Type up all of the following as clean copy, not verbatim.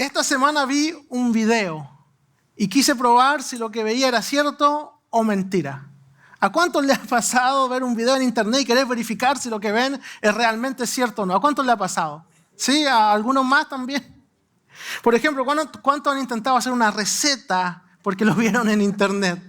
Esta semana vi un video y quise probar si lo que veía era cierto o mentira. ¿A cuántos le ha pasado ver un video en internet y querer verificar si lo que ven es realmente cierto o no? ¿A cuántos le ha pasado? ¿Sí? ¿A algunos más también? Por ejemplo, ¿cuántos han intentado hacer una receta porque lo vieron en internet?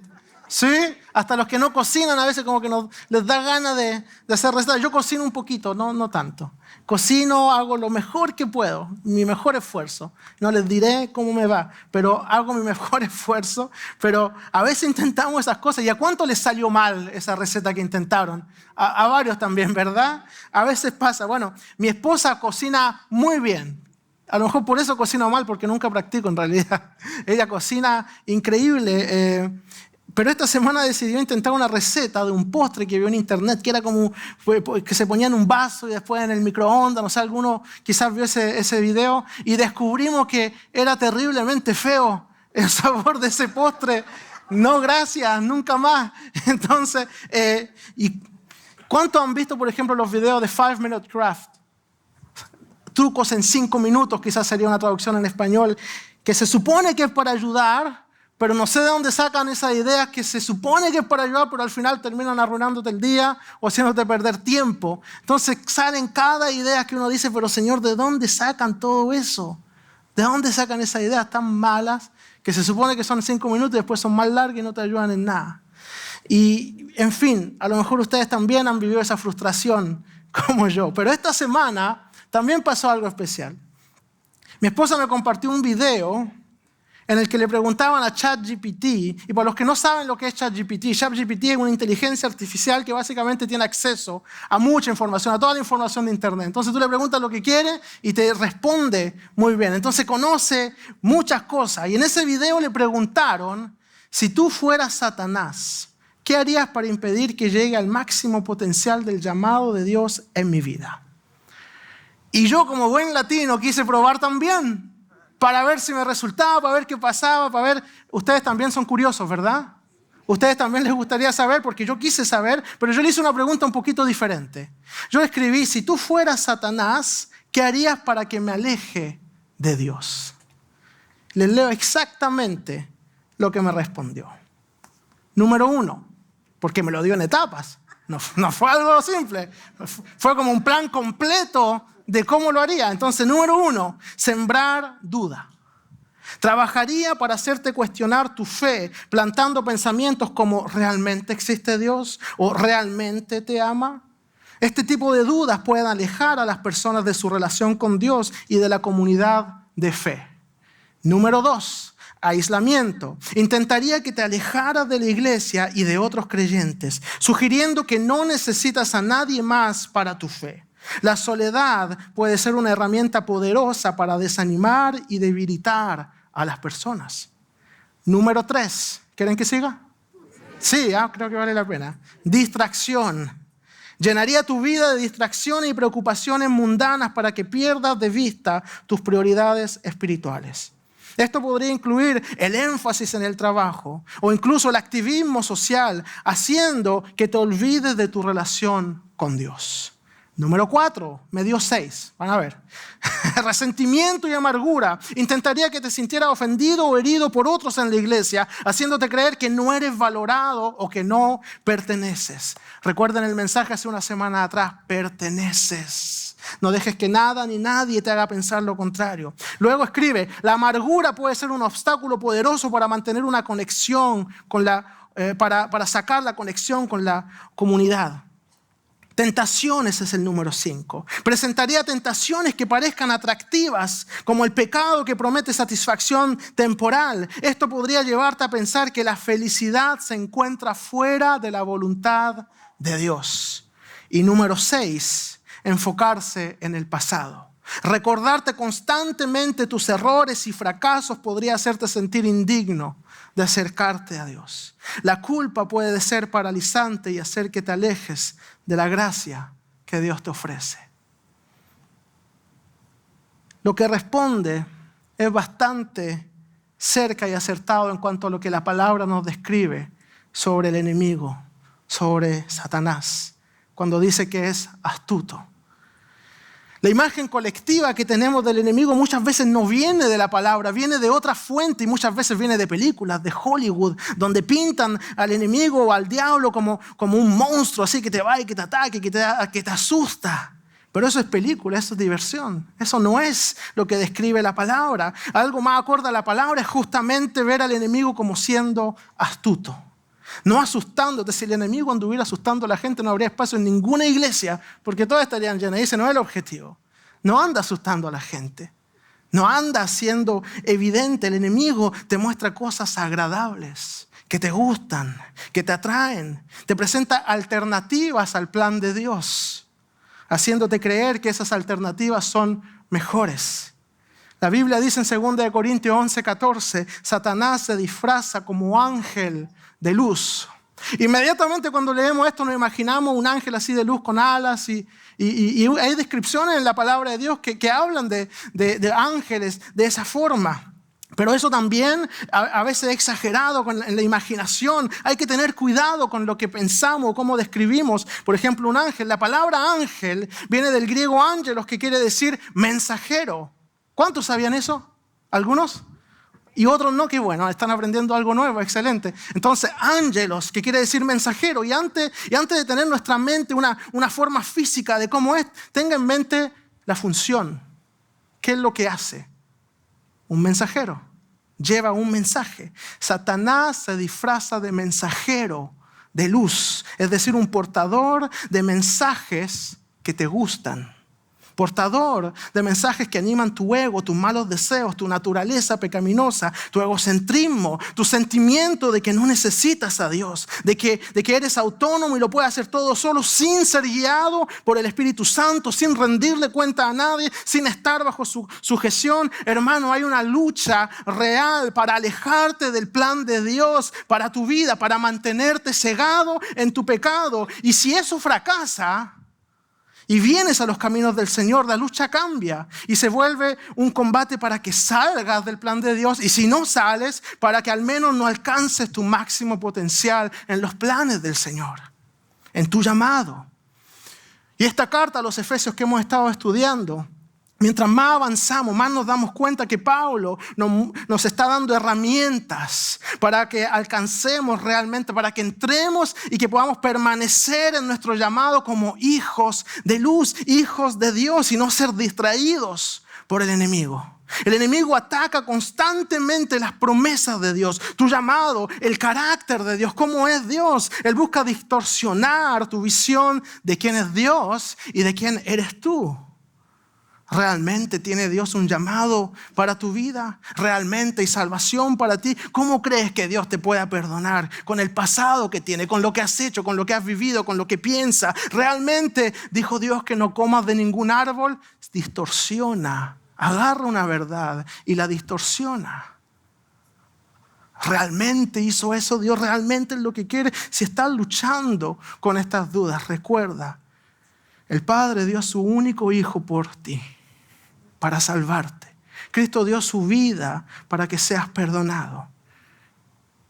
¿Sí? Hasta los que no cocinan a veces como que les da ganas de hacer recetas. Yo cocino un poquito, no tanto. Cocino, hago lo mejor que puedo, mi mejor esfuerzo. No les diré cómo me va, pero hago mi mejor esfuerzo. Pero a veces intentamos esas cosas. ¿Y a cuánto les salió mal esa receta que intentaron? A varios también, ¿verdad? A veces pasa. Bueno, mi esposa cocina muy bien. A lo mejor por eso cocino mal, porque nunca practico en realidad. Ella cocina increíble. Pero esta semana decidió intentar una receta de un postre que vio en internet, que era como que se ponía en un vaso y después en el microondas. No sé, alguno quizás vio ese video y descubrimos que era terriblemente feo el sabor de ese postre. No, gracias, nunca más. Entonces, ¿y cuántos han visto, por ejemplo, los videos de 5 Minute Craft? Trucos en 5 minutos, quizás sería una traducción en español, que se supone que es para ayudar, pero no sé de dónde sacan esas ideas que se supone que es para ayudar, pero al final terminan arruinándote el día o haciéndote perder tiempo. Entonces salen cada idea que uno dice, pero Señor, ¿de dónde sacan todo eso? ¿De dónde sacan esas ideas tan malas que se supone que son 5 minutos y después son más largas y no te ayudan en nada? Y, en fin, a lo mejor ustedes también han vivido esa frustración como yo. Pero esta semana también pasó algo especial. Mi esposa me compartió un video en el que le preguntaban a ChatGPT, y para los que no saben lo que es ChatGPT es una inteligencia artificial que básicamente tiene acceso a mucha información, a toda la información de internet. Entonces tú le preguntas lo que quiere y te responde muy bien. Entonces conoce muchas cosas. Y en ese video le preguntaron, si tú fueras Satanás, ¿qué harías para impedir que llegue al máximo potencial del llamado de Dios en mi vida? Y yo, como buen latino, quise probar también para ver si me resultaba, para ver qué pasaba, para ver. Ustedes también son curiosos, ¿verdad? Ustedes también les gustaría saber, porque yo quise saber, pero yo le hice una pregunta un poquito diferente. Yo le escribí, si tú fueras Satanás, ¿qué harías para que me aleje de Dios? Les leo exactamente lo que me respondió. Número 1, porque me lo dio en etapas. No fue algo simple, fue como un plan completo de cómo lo haría. Entonces, número 1, sembrar duda. Trabajaría para hacerte cuestionar tu fe, plantando pensamientos como ¿realmente existe Dios? ¿O realmente te ama? Este tipo de dudas pueden alejar a las personas de su relación con Dios y de la comunidad de fe. Número 2, aislamiento. Intentaría que te alejaras de la iglesia y de otros creyentes, sugiriendo que no necesitas a nadie más para tu fe. La soledad puede ser una herramienta poderosa para desanimar y debilitar a las personas. Número 3, ¿quieren que siga? Sí, creo que vale la pena. Distracción. Llenaría tu vida de distracciones y preocupaciones mundanas para que pierdas de vista tus prioridades espirituales. Esto podría incluir el énfasis en el trabajo o incluso el activismo social, haciendo que te olvides de tu relación con Dios. Número 4, me dio 6. Van a ver. Resentimiento y amargura. Intentaría que te sintieras ofendido o herido por otros en la iglesia, haciéndote creer que no eres valorado o que no perteneces. Recuerden el mensaje hace una semana atrás. Perteneces. No dejes que nada ni nadie te haga pensar lo contrario. Luego escribe, la amargura puede ser un obstáculo poderoso para mantener una conexión para sacar la conexión con la comunidad. Tentaciones es el número 5. Presentaría tentaciones que parezcan atractivas, como el pecado que promete satisfacción temporal. Esto podría llevarte a pensar que la felicidad se encuentra fuera de la voluntad de Dios. Y número 6, enfocarse en el pasado. Recordarte constantemente tus errores y fracasos podría hacerte sentir indigno de acercarte a Dios. La culpa puede ser paralizante y hacer que te alejes de la gracia que Dios te ofrece. Lo que responde es bastante cerca y acertado en cuanto a lo que la palabra nos describe sobre el enemigo, sobre Satanás, cuando dice que es astuto. La imagen colectiva que tenemos del enemigo muchas veces no viene de la palabra, viene de otra fuente y muchas veces viene de películas, de Hollywood, donde pintan al enemigo o al diablo como un monstruo así que te va y que te ataque, que te asusta. Pero eso es película, eso es diversión. Eso no es lo que describe la palabra. Algo más acorde a la palabra es justamente ver al enemigo como siendo astuto. No asustándote. Si el enemigo anduviera asustando a la gente, no habría espacio en ninguna iglesia, porque todas estarían llenas. Y ese no es el objetivo. No anda asustando a la gente. No anda haciendo evidente. El enemigo te muestra cosas agradables, que te gustan, que te atraen. Te presenta alternativas al plan de Dios, haciéndote creer que esas alternativas son mejores. La Biblia dice en 2 Corintios 11:14, Satanás se disfraza como ángel de luz. Inmediatamente cuando leemos esto nos imaginamos un ángel así de luz con alas y hay descripciones en la palabra de Dios que hablan de ángeles de esa forma. Pero eso también a veces es exagerado en la imaginación. Hay que tener cuidado con lo que pensamos, cómo describimos. Por ejemplo, un ángel. La palabra ángel viene del griego ángelos, que quiere decir mensajero. ¿Cuántos sabían eso? ¿Algunos? Y otros no, qué bueno, están aprendiendo algo nuevo, excelente. Entonces, ángelos, que quiere decir mensajero. Y antes de tener nuestra mente una forma física de cómo es, tenga en mente la función. ¿Qué es lo que hace? Un mensajero. Lleva un mensaje. Satanás se disfraza de mensajero de luz, es decir, un portador de mensajes que te gustan. Portador de mensajes que animan tu ego, tus malos deseos, tu naturaleza pecaminosa, tu egocentrismo, tu sentimiento de que no necesitas a Dios, de que eres autónomo y lo puedes hacer todo solo sin ser guiado por el Espíritu Santo, sin rendirle cuenta a nadie, sin estar bajo su sujeción. Hermano, hay una lucha real para alejarte del plan de Dios para tu vida, para mantenerte cegado en tu pecado. Y si eso fracasa y vienes a los caminos del Señor, la lucha cambia y se vuelve un combate para que salgas del plan de Dios. Y si no sales, para que al menos no alcances tu máximo potencial en los planes del Señor, en tu llamado. Y esta carta a los Efesios que hemos estado estudiando, mientras más avanzamos, más nos damos cuenta que Pablo nos está dando herramientas para que alcancemos realmente, para que entremos y que podamos permanecer en nuestro llamado como hijos de luz, hijos de Dios, y no ser distraídos por el enemigo. El enemigo ataca constantemente las promesas de Dios, tu llamado, el carácter de Dios, cómo es Dios. Él busca distorsionar tu visión de quién es Dios y de quién eres tú. ¿Realmente tiene Dios un llamado para tu vida? ¿Realmente hay salvación para ti? ¿Cómo crees que Dios te pueda perdonar con el pasado que tiene, con lo que has hecho, con lo que has vivido, con lo que piensas? ¿Realmente dijo Dios que no comas de ningún árbol? Distorsiona, agarra una verdad y la distorsiona. ¿Realmente hizo eso Dios? ¿Realmente es lo que quiere? Si estás luchando con estas dudas, recuerda, el Padre dio a su único Hijo por ti, para salvarte. Cristo dio su vida para que seas perdonado.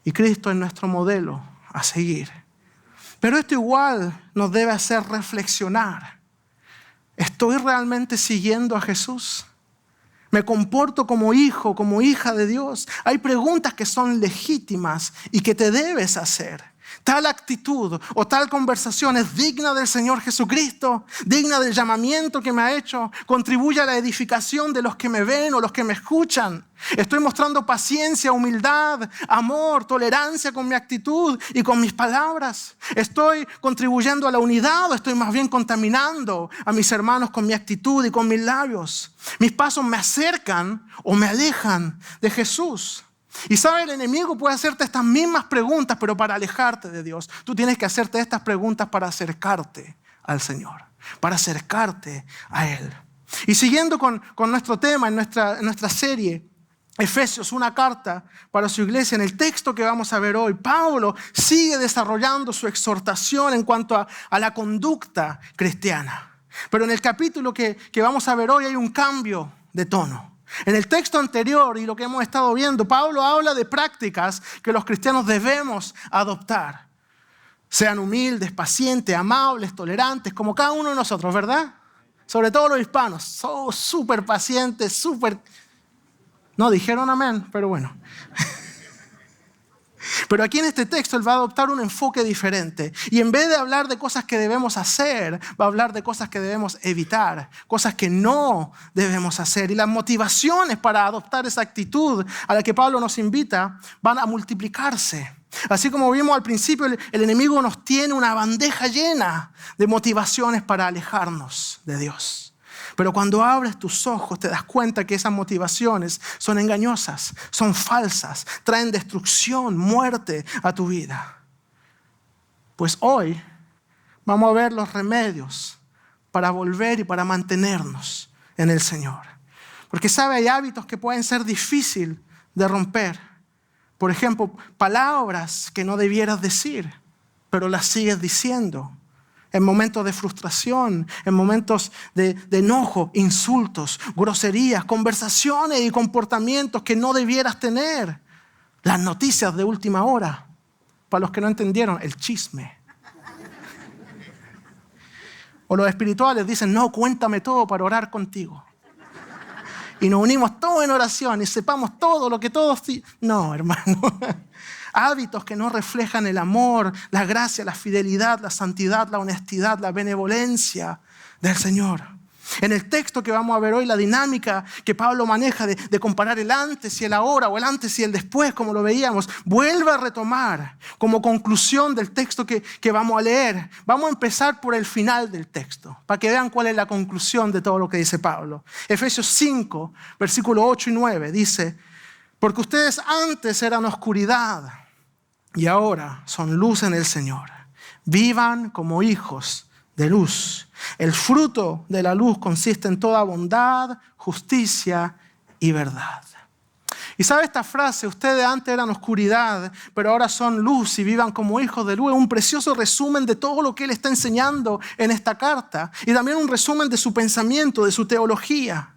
Y Cristo es nuestro modelo a seguir. Pero esto igual nos debe hacer reflexionar. ¿Estoy realmente siguiendo a Jesús? ¿Me comporto como hijo, como hija de Dios? Hay preguntas que son legítimas y que te debes hacer. Tal actitud o tal conversación es digna del Señor Jesucristo, digna del llamamiento que me ha hecho, contribuye a la edificación de los que me ven o los que me escuchan. Estoy mostrando paciencia, humildad, amor, tolerancia con mi actitud y con mis palabras. Estoy contribuyendo a la unidad o estoy más bien contaminando a mis hermanos con mi actitud y con mis labios. Mis pasos me acercan o me alejan de Jesús. Y sabe, el enemigo puede hacerte estas mismas preguntas, pero para alejarte de Dios. Tú tienes que hacerte estas preguntas para acercarte al Señor, para acercarte a Él. Y siguiendo con nuestro tema, en nuestra serie, Efesios, una carta para su iglesia, en el texto que vamos a ver hoy, Pablo sigue desarrollando su exhortación en cuanto a la conducta cristiana. Pero en el capítulo que vamos a ver hoy hay un cambio de tono. En el texto anterior y lo que hemos estado viendo, Pablo habla de prácticas que los cristianos debemos adoptar. Sean humildes, pacientes, amables, tolerantes, como cada uno de nosotros, ¿verdad? Sobre todo los hispanos. Somos súper pacientes, súper... No dijeron amén, pero bueno. Pero aquí en este texto él va a adoptar un enfoque diferente. Y en vez de hablar de cosas que debemos hacer, va a hablar de cosas que debemos evitar, cosas que no debemos hacer. Y las motivaciones para adoptar esa actitud a la que Pablo nos invita van a multiplicarse. Así como vimos al principio, el enemigo nos tiene una bandeja llena de motivaciones para alejarnos de Dios. Pero cuando abres tus ojos te das cuenta que esas motivaciones son engañosas, son falsas, traen destrucción, muerte a tu vida. Pues hoy vamos a ver los remedios para volver y para mantenernos en el Señor. Porque sabe, hay hábitos que pueden ser difíciles de romper. Por ejemplo, palabras que no debieras decir, pero las sigues diciendo. En momentos de frustración, en momentos de enojo, insultos, groserías, conversaciones y comportamientos que no debieras tener. Las noticias de última hora. Para los que no entendieron, el chisme. O los espirituales dicen, no, cuéntame todo para orar contigo. Y nos unimos todos en oración y sepamos todo lo que todos... No, hermano. Hábitos que no reflejan el amor, la gracia, la fidelidad, la santidad, la honestidad, la benevolencia del Señor. En el texto que vamos a ver hoy, la dinámica que Pablo maneja de comparar el antes y el ahora, o el antes y el después, como lo veíamos, vuelve a retomar como conclusión del texto que vamos a leer. Vamos a empezar por el final del texto, para que vean cuál es la conclusión de todo lo que dice Pablo. Efesios 5, versículos 8 y 9, dice, porque ustedes antes eran oscuridad y ahora son luz en el Señor. Vivan como hijos de luz. El fruto de la luz consiste en toda bondad, justicia y verdad. Y sabe esta frase, ustedes antes eran oscuridad, pero ahora son luz y vivan como hijos de luz. Es un precioso resumen de todo lo que él está enseñando en esta carta. Y también un resumen de su pensamiento, de su teología,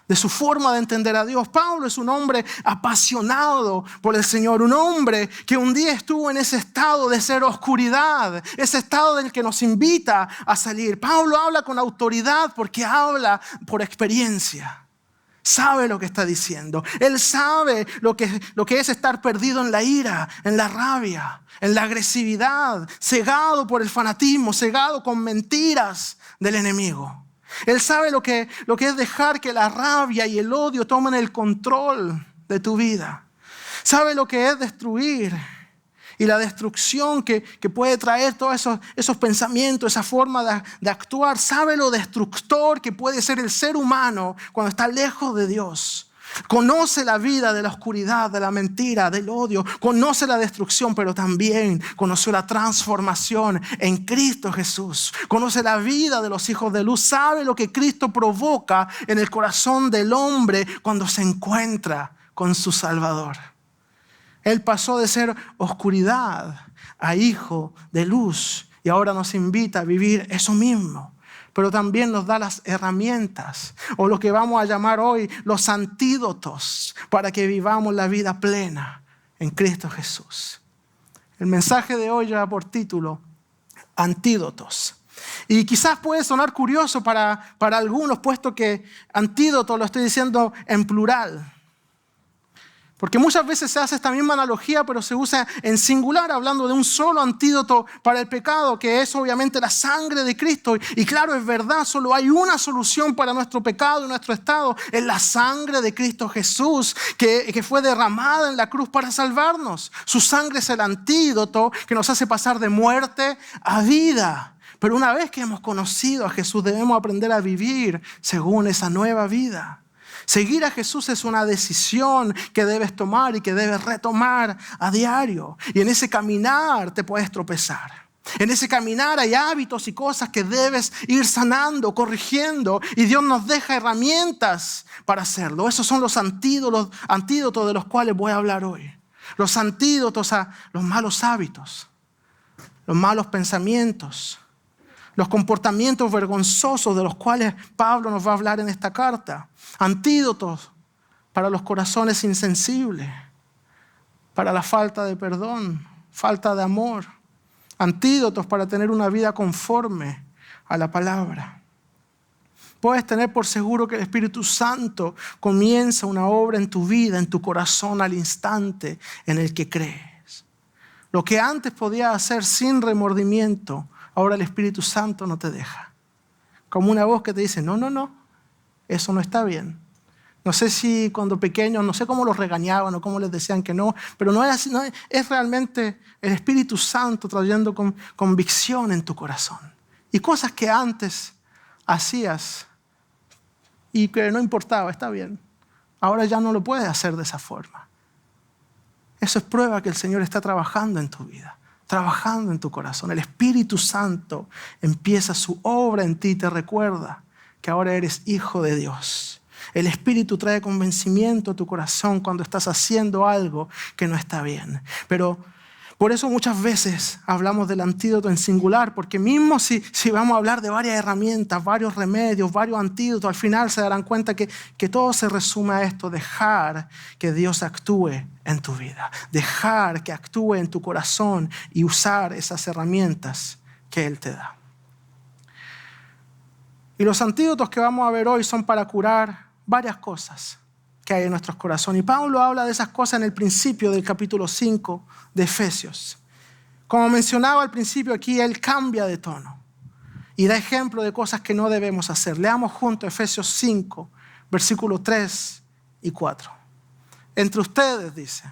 de su forma de entender a Dios. Pablo es un hombre apasionado por el Señor, un hombre que un día estuvo en ese estado de ser oscuridad, ese estado del que nos invita a salir. Pablo habla con autoridad porque habla por experiencia. Sabe lo que está diciendo. Él sabe lo que es estar perdido en la ira, en la rabia, en la agresividad, cegado por el fanatismo, cegado con mentiras del enemigo. Él sabe lo que es dejar que la rabia y el odio tomen el control de tu vida. Sabe lo que es destruir y la destrucción que puede traer todos esos pensamientos, esa forma de actuar. Sabe lo destructor que puede ser el ser humano cuando está lejos de Dios. Conoce la vida de la oscuridad, de la mentira, del odio. Conoce la destrucción, pero también conoció la transformación en Cristo Jesús. Conoce la vida de los hijos de luz. Sabe lo que Cristo provoca en el corazón del hombre cuando se encuentra con su Salvador. Él pasó de ser oscuridad a hijo de luz y ahora nos invita a vivir eso mismo. Pero también nos da las herramientas, o lo que vamos a llamar hoy los antídotos, para que vivamos la vida plena en Cristo Jesús. El mensaje de hoy lleva por título Antídotos. Y quizás puede sonar curioso para algunos, puesto que antídoto lo estoy diciendo en plural. Porque muchas veces se hace esta misma analogía, pero se usa en singular, hablando de un solo antídoto para el pecado, que es obviamente la sangre de Cristo. Y claro, es verdad, solo hay una solución para nuestro pecado y nuestro estado. Es la sangre de Cristo Jesús, que fue derramada en la cruz para salvarnos. Su sangre es el antídoto que nos hace pasar de muerte a vida. Pero una vez que hemos conocido a Jesús, debemos aprender a vivir según esa nueva vida. Seguir a Jesús es una decisión que debes tomar y que debes retomar a diario. Y en ese caminar te puedes tropezar. En ese caminar hay hábitos y cosas que debes ir sanando, corrigiendo. Y Dios nos deja herramientas para hacerlo. Esos son los antídotos de los cuales voy a hablar hoy. Los antídotos a los malos hábitos, los malos pensamientos, los comportamientos vergonzosos de los cuales Pablo nos va a hablar en esta carta. Antídotos para los corazones insensibles, para la falta de perdón, falta de amor. Antídotos para tener una vida conforme a la palabra. puedes tener por seguro que el Espíritu Santo comienza una obra en tu vida, en tu corazón al instante en el que crees. Lo que antes podías hacer sin remordimiento, ahora el Espíritu Santo no te deja. Como una voz que te dice, no, eso no está bien. No sé si cuando pequeños, no sé cómo los regañaban o cómo les decían que no, pero no es así, es realmente el Espíritu Santo trayendo convicción en tu corazón. Y cosas que antes hacías y que no importaba, está bien. Ahora ya no lo puedes hacer de esa forma. Eso es prueba que el Señor está trabajando en tu vida, trabajando en tu corazón. El Espíritu Santo empieza su obra en ti y te recuerda que ahora eres hijo de Dios. El Espíritu trae convencimiento a tu corazón cuando estás haciendo algo que no está bien. Pero por eso muchas veces hablamos del antídoto en singular, porque mismo si vamos a hablar de varias herramientas, varios remedios, varios antídotos, al final se darán cuenta que todo se resume a esto: dejar que Dios actúe en tu vida, dejar que actúe en tu corazón y usar esas herramientas que Él te da. Y los antídotos que vamos a ver hoy son para curar varias cosas que hay en nuestros corazones. Y Pablo habla de esas cosas en el principio del capítulo 5 de Efesios. Como mencionaba al principio, aquí él cambia de tono y da ejemplo de cosas que no debemos hacer. Leamos juntos Efesios 5, versículos 3 y 4. Entre ustedes, dice,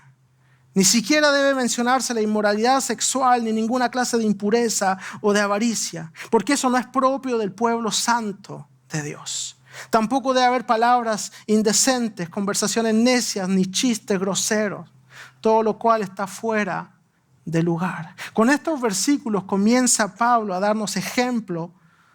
ni siquiera debe mencionarse la inmoralidad sexual ni ninguna clase de impureza o de avaricia, porque eso no es propio del pueblo santo de Dios. Tampoco debe haber palabras indecentes, conversaciones necias, ni chistes groseros, todo lo cual está fuera de lugar. Con estos versículos comienza Pablo a darnos ejemplo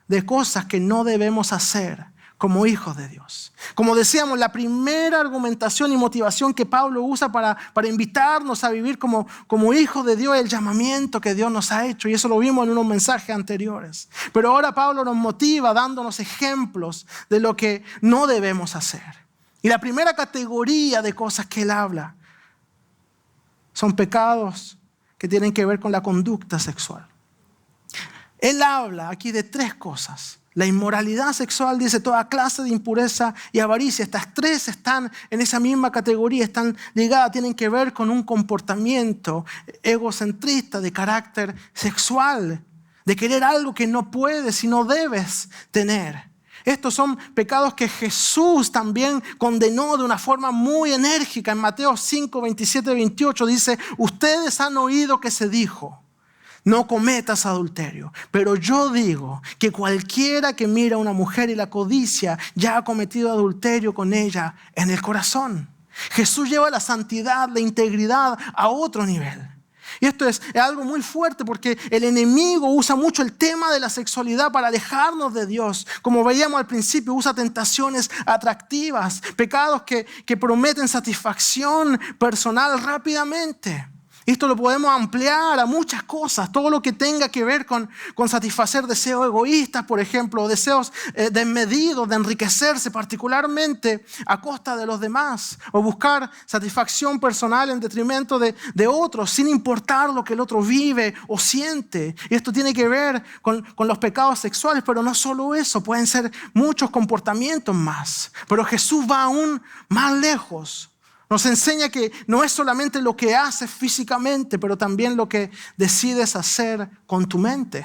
de cosas que no debemos hacer como hijos de Dios. Como decíamos, la primera argumentación y motivación que Pablo usa para invitarnos a vivir como hijos de Dios es el llamamiento que Dios nos ha hecho. Y eso lo vimos en unos mensajes anteriores. Pero ahora Pablo nos motiva dándonos ejemplos de lo que no debemos hacer. Y la primera categoría de cosas que él habla son pecados que tienen que ver con la conducta sexual. Él habla aquí de tres cosas. La inmoralidad sexual, dice, toda clase de impureza y avaricia. Estas tres están en esa misma categoría, están ligadas, tienen que ver con un comportamiento egocentrista de carácter sexual, de querer algo que no puedes y no debes tener. Estos son pecados que Jesús también condenó de una forma muy enérgica. En Mateo 5, 27, 28 dice, ustedes han oído que se dijo, no cometas adulterio. Pero yo digo que cualquiera que mira a una mujer y la codicia ya ha cometido adulterio con ella en el corazón. Jesús lleva la santidad, la integridad a otro nivel. Y esto es algo muy fuerte porque el enemigo usa mucho el tema de la sexualidad para alejarnos de Dios. Como veíamos al principio, usa tentaciones atractivas, pecados que prometen satisfacción personal rápidamente. Esto lo podemos ampliar a muchas cosas, todo lo que tenga que ver con satisfacer deseos egoístas, por ejemplo, deseos desmedidos de enriquecerse particularmente a costa de los demás, o buscar satisfacción personal en detrimento de otros, sin importar lo que el otro vive o siente. Y esto tiene que ver con los pecados sexuales, pero no solo eso, pueden ser muchos comportamientos más. Pero Jesús va aún más lejos. Nos enseña que no es solamente lo que haces físicamente, pero también lo que decides hacer con tu mente.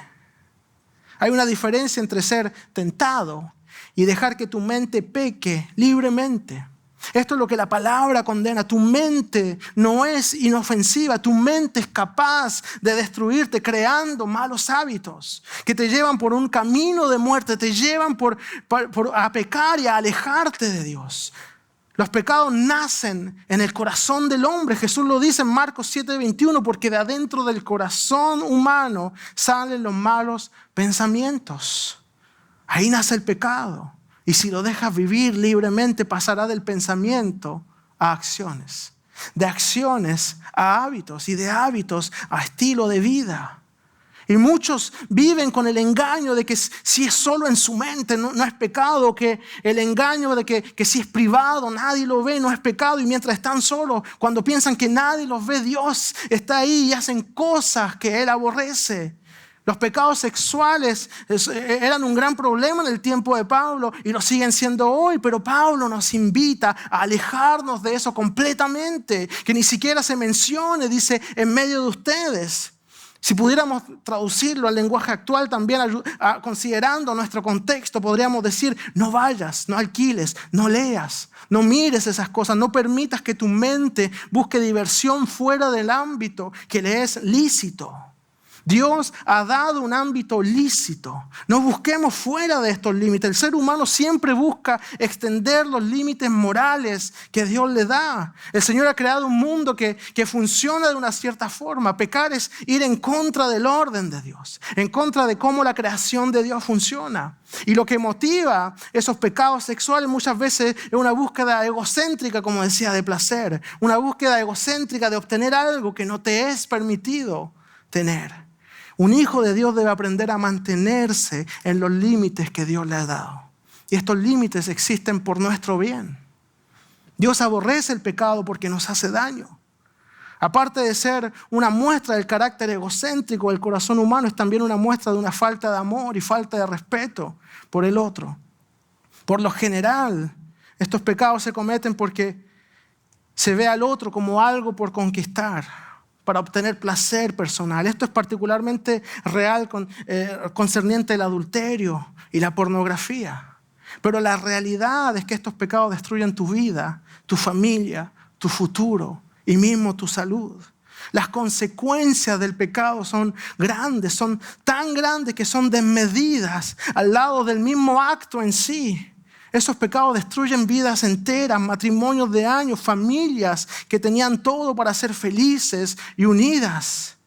Hay una diferencia entre ser tentado y dejar que tu mente peque libremente. Esto es lo que la palabra condena. Tu mente no es inofensiva. Tu mente es capaz de destruirte creando malos hábitos que te llevan por un camino de muerte, te llevan a pecar y a alejarte de Dios. Los pecados nacen en el corazón del hombre. Jesús lo dice en Marcos 7:21, porque de adentro del corazón humano salen los malos pensamientos. Ahí nace el pecado. Y si lo dejas vivir libremente, pasará del pensamiento a acciones. De acciones a hábitos y de hábitos a estilo de vida. Y muchos viven con el engaño de que si es solo en su mente no es pecado, que el engaño de que si es privado, nadie lo ve, no es pecado. Y mientras están solos, cuando piensan que nadie los ve, Dios está ahí y hacen cosas que Él aborrece. Los pecados sexuales eran un gran problema en el tiempo de Pablo y lo siguen siendo hoy, pero Pablo nos invita a alejarnos de eso completamente, que ni siquiera se mencione, dice, en medio de ustedes. Si pudiéramos traducirlo al lenguaje actual también, considerando nuestro contexto, podríamos decir, no vayas, no alquiles, no leas, no mires esas cosas, no permitas que tu mente busque diversión fuera del ámbito que le es lícito. Dios ha dado un ámbito lícito. No busquemos fuera de estos límites. El ser humano siempre busca extender los límites morales que Dios le da. El Señor ha creado un mundo que funciona de una cierta forma. Pecar es ir en contra del orden de Dios, en contra de cómo la creación de Dios funciona. Y lo que motiva esos pecados sexuales muchas veces es una búsqueda egocéntrica, como decía, de placer. Una búsqueda egocéntrica de obtener algo que no te es permitido tener. Un hijo de Dios debe aprender a mantenerse en los límites que Dios le ha dado. Y estos límites existen por nuestro bien. Dios aborrece el pecado porque nos hace daño. Aparte de ser una muestra del carácter egocéntrico del corazón humano, es también una muestra de una falta de amor y falta de respeto por el otro. Por lo general, estos pecados se cometen porque se ve al otro como algo por conquistar, para obtener placer personal. Esto es particularmente real concerniente al adulterio y la pornografía. Pero la realidad es que estos pecados destruyen tu vida, tu familia, tu futuro y mismo tu salud. Las consecuencias del pecado son grandes, son tan grandes que son desmedidas al lado del mismo acto en sí. Esos pecados destruyen vidas enteras, matrimonios de años, familias que tenían todo para ser felices y unidas.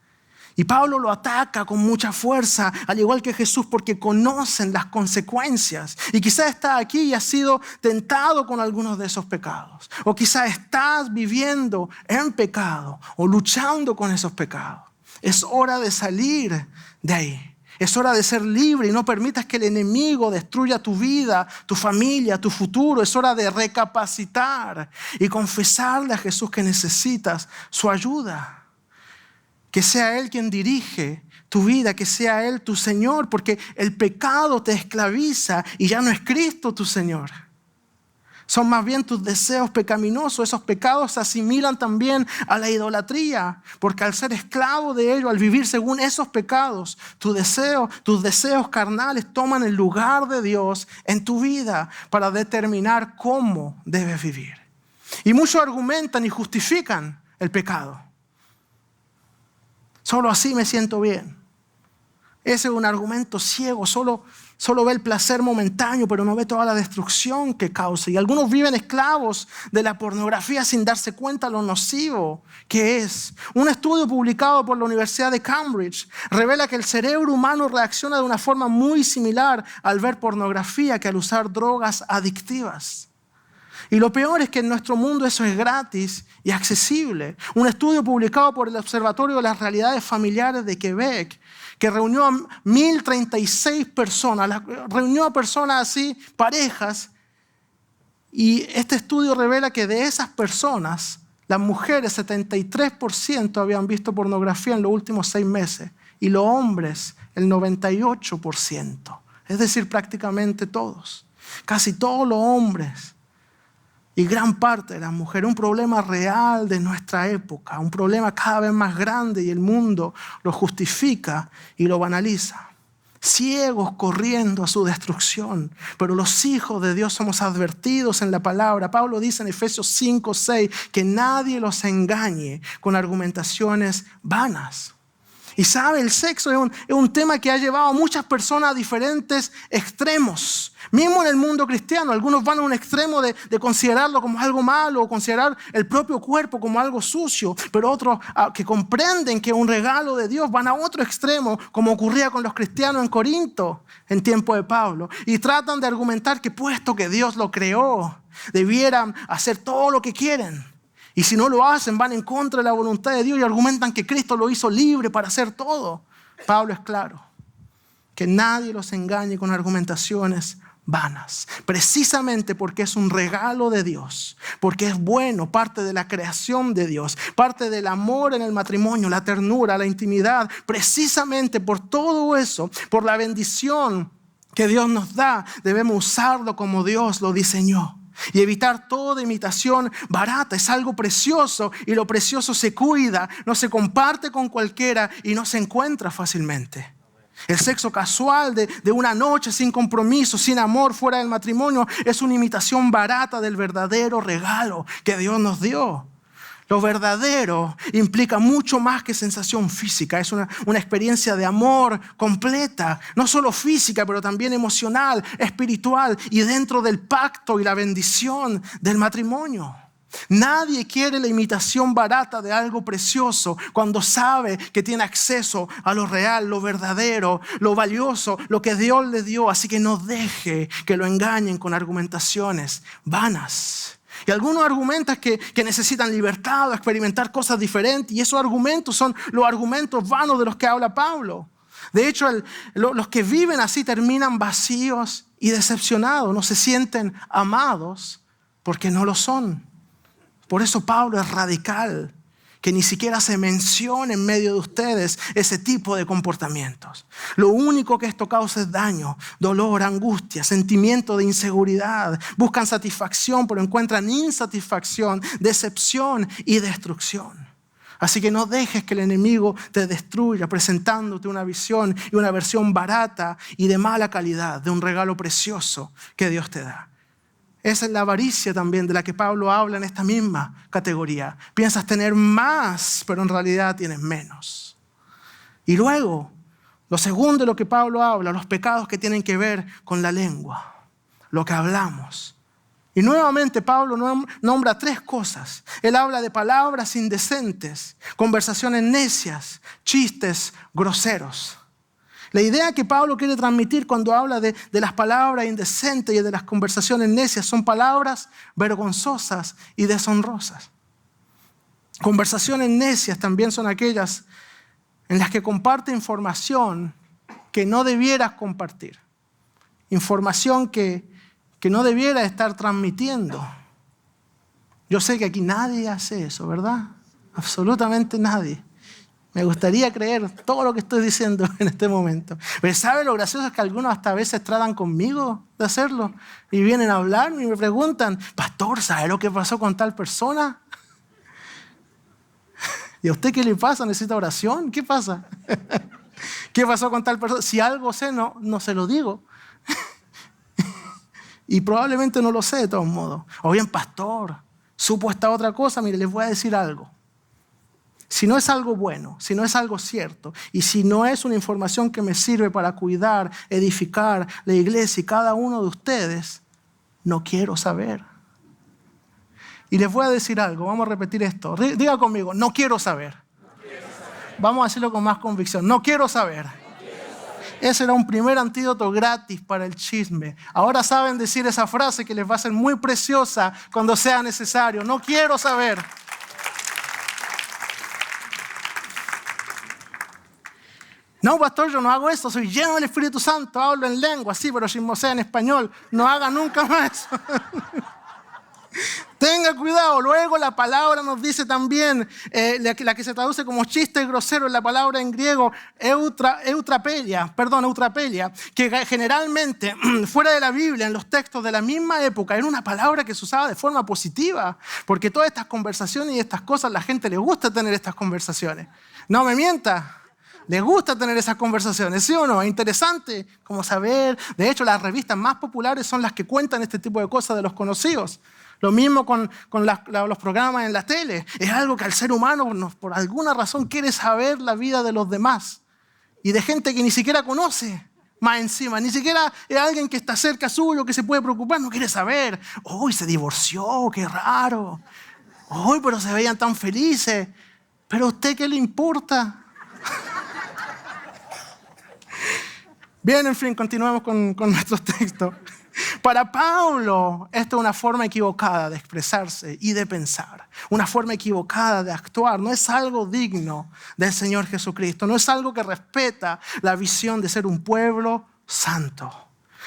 Y Pablo lo ataca con mucha fuerza, al igual que Jesús, porque conocen las consecuencias. Y quizás estás aquí y has sido tentado con algunos de esos pecados. O quizás estás viviendo en pecado o luchando con esos pecados. Es hora de salir de ahí. Es hora de ser libre y no permitas que el enemigo destruya tu vida, tu familia, tu futuro. Es hora de recapacitar y confesarle a Jesús que necesitas su ayuda. Que sea Él quien dirige tu vida, que sea Él tu Señor, porque el pecado te esclaviza y ya no es Cristo tu Señor. Son más bien tus deseos pecaminosos. Esos pecados se asimilan también a la idolatría, porque al ser esclavo de ello, al vivir según esos pecados, tus deseos carnales toman el lugar de Dios en tu vida para determinar cómo debes vivir. Y muchos argumentan y justifican el pecado. Solo así me siento bien. Ese es un argumento ciego, solo ve el placer momentáneo, pero no ve toda la destrucción que causa. Y algunos viven esclavos de la pornografía sin darse cuenta lo nocivo que es. Un estudio publicado por la Universidad de Cambridge revela que el cerebro humano reacciona de una forma muy similar al ver pornografía que al usar drogas adictivas. Y lo peor es que en nuestro mundo eso es gratis y accesible. Un estudio publicado por el Observatorio de las Realidades Familiares de Quebec, que reunió a 1,036 personas, reunió a personas así, parejas, y este estudio revela que de esas personas, las mujeres, 73% habían visto pornografía en los últimos 6 meses, y los hombres, el 98%, es decir, prácticamente todos, casi todos los hombres. Y gran parte de las mujeres, un problema real de nuestra época, un problema cada vez más grande y el mundo lo justifica y lo banaliza. Ciegos corriendo a su destrucción, pero los hijos de Dios somos advertidos en la palabra. Pablo dice en Efesios 5:6 que nadie los engañe con argumentaciones vanas. Y sabe, el sexo es un tema que ha llevado a muchas personas a diferentes extremos. Mismo en el mundo cristiano, algunos van a un extremo de considerarlo como algo malo o considerar el propio cuerpo como algo sucio. Pero otros que comprenden que es un regalo de Dios van a otro extremo, como ocurría con los cristianos en Corinto en tiempo de Pablo. Y tratan de argumentar que puesto que Dios lo creó, debieran hacer todo lo que quieren. Y si no lo hacen, van en contra de la voluntad de Dios y argumentan que Cristo lo hizo libre para hacer todo. Pablo es claro, que nadie los engañe con argumentaciones vanas. Precisamente porque es un regalo de Dios, porque es bueno, parte de la creación de Dios, parte del amor en el matrimonio, la ternura, la intimidad. Precisamente por todo eso, por la bendición que Dios nos da, debemos usarlo como Dios lo diseñó. Y evitar toda imitación barata. Es algo precioso y lo precioso se cuida, no se comparte con cualquiera y no se encuentra fácilmente. El sexo casual de una noche sin compromiso, sin amor, fuera del matrimonio, es una imitación barata del verdadero regalo que Dios nos dio. Lo verdadero implica mucho más que sensación física. Es una experiencia de amor completa, no solo física, pero también emocional, espiritual y dentro del pacto y la bendición del matrimonio. Nadie quiere la imitación barata de algo precioso cuando sabe que tiene acceso a lo real, lo verdadero, lo valioso, lo que Dios le dio. Así que no deje que lo engañen con argumentaciones vanas. Y algunos argumentan que necesitan libertad o experimentar cosas diferentes. Y esos argumentos son los argumentos vanos de los que habla Pablo. De hecho, los que viven así terminan vacíos y decepcionados. No se sienten amados porque no lo son. Por eso Pablo es radical, que ni siquiera se mencione en medio de ustedes ese tipo de comportamientos. Lo único que esto causa es daño, dolor, angustia, sentimiento de inseguridad. Buscan satisfacción, pero encuentran insatisfacción, decepción y destrucción. Así que no dejes que el enemigo te destruya presentándote una visión y una versión barata y de mala calidad de un regalo precioso que Dios te da. Esa es la avaricia también de la que Pablo habla en esta misma categoría. Piensas tener más, pero en realidad tienes menos. Y luego, lo segundo de lo que Pablo habla, los pecados que tienen que ver con la lengua, lo que hablamos. Y nuevamente Pablo nombra 3 cosas. Él habla de palabras indecentes, conversaciones necias, chistes groseros. La idea que Pablo quiere transmitir cuando habla de las palabras indecentes y de las conversaciones necias son palabras vergonzosas y deshonrosas. Conversaciones necias también son aquellas en las que comparte información que no debieras compartir. Información que no debiera estar transmitiendo. Yo sé que aquí nadie hace eso, ¿verdad? Absolutamente nadie. Me gustaría creer todo lo que estoy diciendo en este momento. Pero ¿sabe lo gracioso? Es que algunos hasta a veces tratan conmigo de hacerlo. Y vienen a hablarme y me preguntan, pastor, ¿sabe lo que pasó con tal persona? ¿Y a usted qué le pasa? ¿Necesita oración? ¿Qué pasa? ¿Qué pasó con tal persona? Si algo sé, no se lo digo. Y probablemente no lo sé de todos modos. O bien, pastor, supo esta otra cosa. Mire, les voy a decir algo. Si no es algo bueno, si no es algo cierto, y si no es una información que me sirve para cuidar, edificar la iglesia y cada uno de ustedes, no quiero saber. Y les voy a decir algo, vamos a repetir esto. Diga conmigo, no quiero saber. Vamos a decirlo con más convicción, no quiero saber. Ese era un primer antídoto gratis para el chisme. Ahora saben decir esa frase que les va a ser muy preciosa cuando sea necesario. No quiero saber. No, pastor, yo no hago eso, soy lleno del Espíritu Santo, hablo en lengua, sí, pero chismosea en español. No haga nunca más eso. Tenga cuidado. Luego la palabra nos dice también, la que se traduce como chiste grosero, en la palabra en griego, eutrapelia, que generalmente fuera de la Biblia, en los textos de la misma época, era una palabra que se usaba de forma positiva, porque todas estas conversaciones y estas cosas, la gente le gusta tener estas conversaciones. No me mienta. Les gusta tener esas conversaciones, ¿sí o no? Es interesante como saber. De hecho, las revistas más populares son las que cuentan este tipo de cosas de los conocidos. Lo mismo con los programas en la tele. Es algo que al ser humano, por alguna razón, quiere saber la vida de los demás. Y de gente que ni siquiera conoce, más encima. Ni siquiera es alguien que está cerca suyo, que se puede preocupar, no quiere saber. ¡Uy, se divorció! ¡Qué raro! ¡Uy, pero se veían tan felices! ¿Pero a usted qué le importa? Bien, en fin, continuemos con nuestros textos. Para Pablo, esto es una forma equivocada de expresarse y de pensar. Una forma equivocada de actuar. No es algo digno del Señor Jesucristo. No es algo que respeta la visión de ser un pueblo santo.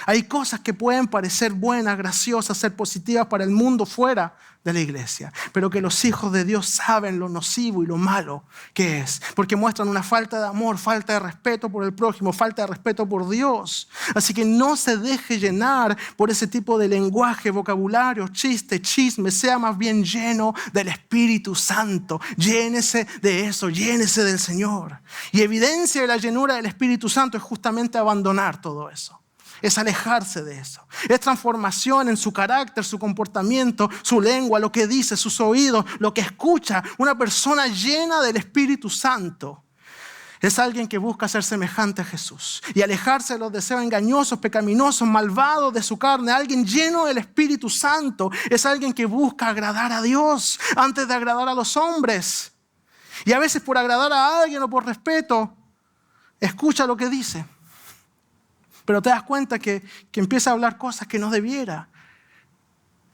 Hay cosas que pueden parecer buenas, graciosas, ser positivas para el mundo fuera de la iglesia, pero que los hijos de Dios saben lo nocivo y lo malo que es, porque muestran una falta de amor, falta de respeto por el prójimo, falta de respeto por Dios. Así que no se deje llenar por ese tipo de lenguaje, vocabulario, chiste, chisme. Sea más bien lleno del Espíritu Santo. Llénese de eso, llénese del Señor. Y evidencia de la llenura del Espíritu Santo es justamente abandonar todo eso. Es alejarse de eso. Es transformación en su carácter, su comportamiento, su lengua, lo que dice, sus oídos, lo que escucha. Una persona llena del Espíritu Santo es alguien que busca ser semejante a Jesús y alejarse de los deseos engañosos, pecaminosos, malvados de su carne. Alguien lleno del Espíritu Santo es alguien que busca agradar a Dios antes de agradar a los hombres. Y a veces por agradar a alguien o por respeto, escucha lo que dice. Pero te das cuenta que empieza a hablar cosas que no debiera.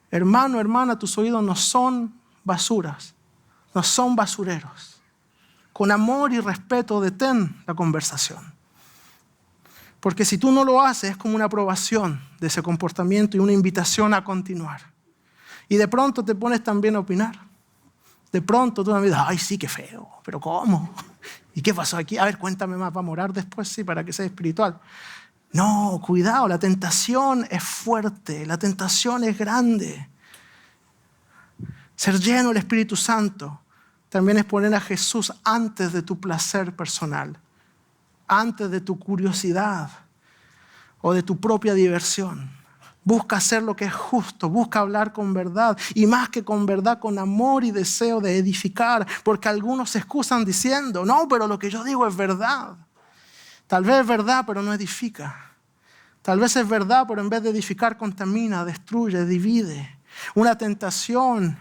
Hermano, hermana, tus oídos no son basuras, no son basureros. Con amor y respeto detén la conversación. Porque si tú no lo haces, es como una aprobación de ese comportamiento y una invitación a continuar. Y de pronto te pones también a opinar. De pronto tú me dices, ay, sí, qué feo, pero ¿cómo? ¿Y qué pasó aquí? A ver, cuéntame más, ¿vamos a orar después? Sí, para que sea espiritual. No, cuidado, la tentación es fuerte, la tentación es grande. Ser lleno del Espíritu Santo también es poner a Jesús antes de tu placer personal, antes de tu curiosidad o de tu propia diversión. Busca hacer lo que es justo, busca hablar con verdad y más que con verdad, con amor y deseo de edificar, porque algunos se excusan diciendo, no, pero lo que yo digo es verdad. Tal vez es verdad, pero no edifica. Tal vez es verdad, pero en vez de edificar, contamina, destruye, divide. Una tentación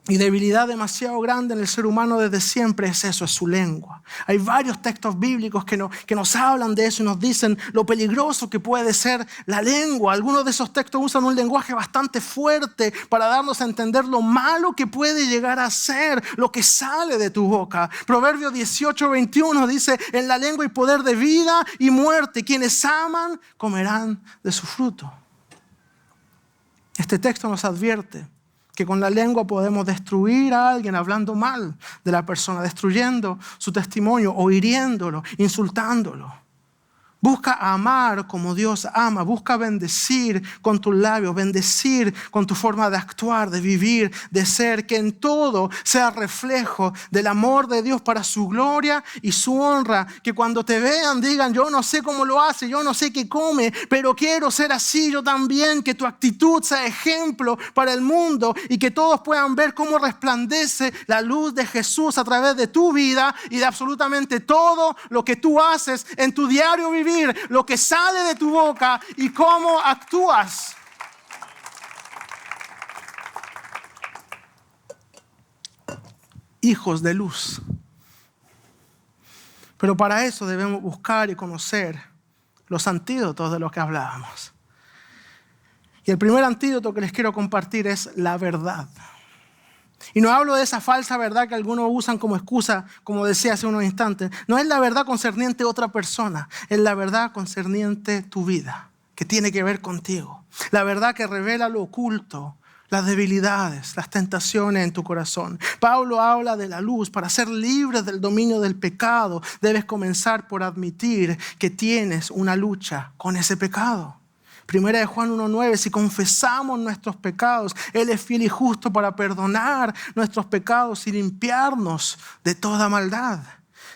y debilidad demasiado grande en el ser humano desde siempre es eso, es su lengua. Hay varios textos bíblicos que nos hablan de eso y nos dicen lo peligroso que puede ser la lengua. Algunos de esos textos usan un lenguaje bastante fuerte para darnos a entender lo malo que puede llegar a ser lo que sale de tu boca. Proverbios 18:21 dice, en la lengua hay poder de vida y muerte. Quienes aman comerán de su fruto. Este texto nos advierte que con la lengua podemos destruir a alguien hablando mal de la persona, destruyendo su testimonio o hiriéndolo, insultándolo. Busca amar como Dios ama. Busca bendecir con tus labios, bendecir con tu forma de actuar, de vivir, de ser. Que en todo sea reflejo del amor de Dios para su gloria y su honra. Que cuando te vean digan, yo no sé cómo lo hace, yo no sé qué come, pero quiero ser así yo también. Que tu actitud sea ejemplo para el mundo y que todos puedan ver cómo resplandece la luz de Jesús a través de tu vida y de absolutamente todo lo que tú haces en tu diario vivir. Lo que sale de tu boca y cómo actúas. Hijos de luz. Pero para eso debemos buscar y conocer los antídotos de los que hablábamos. Y el primer antídoto que les quiero compartir es la verdad. Y no hablo de esa falsa verdad que algunos usan como excusa, como decía hace unos instantes. No es la verdad concerniente a otra persona, es la verdad concerniente tu vida, que tiene que ver contigo. La verdad que revela lo oculto, las debilidades, las tentaciones en tu corazón. Pablo habla de la luz. Para ser libres del dominio del pecado, debes comenzar por admitir que tienes una lucha con ese pecado. Primera de Juan 1:9, si confesamos nuestros pecados, Él es fiel y justo para perdonar nuestros pecados y limpiarnos de toda maldad.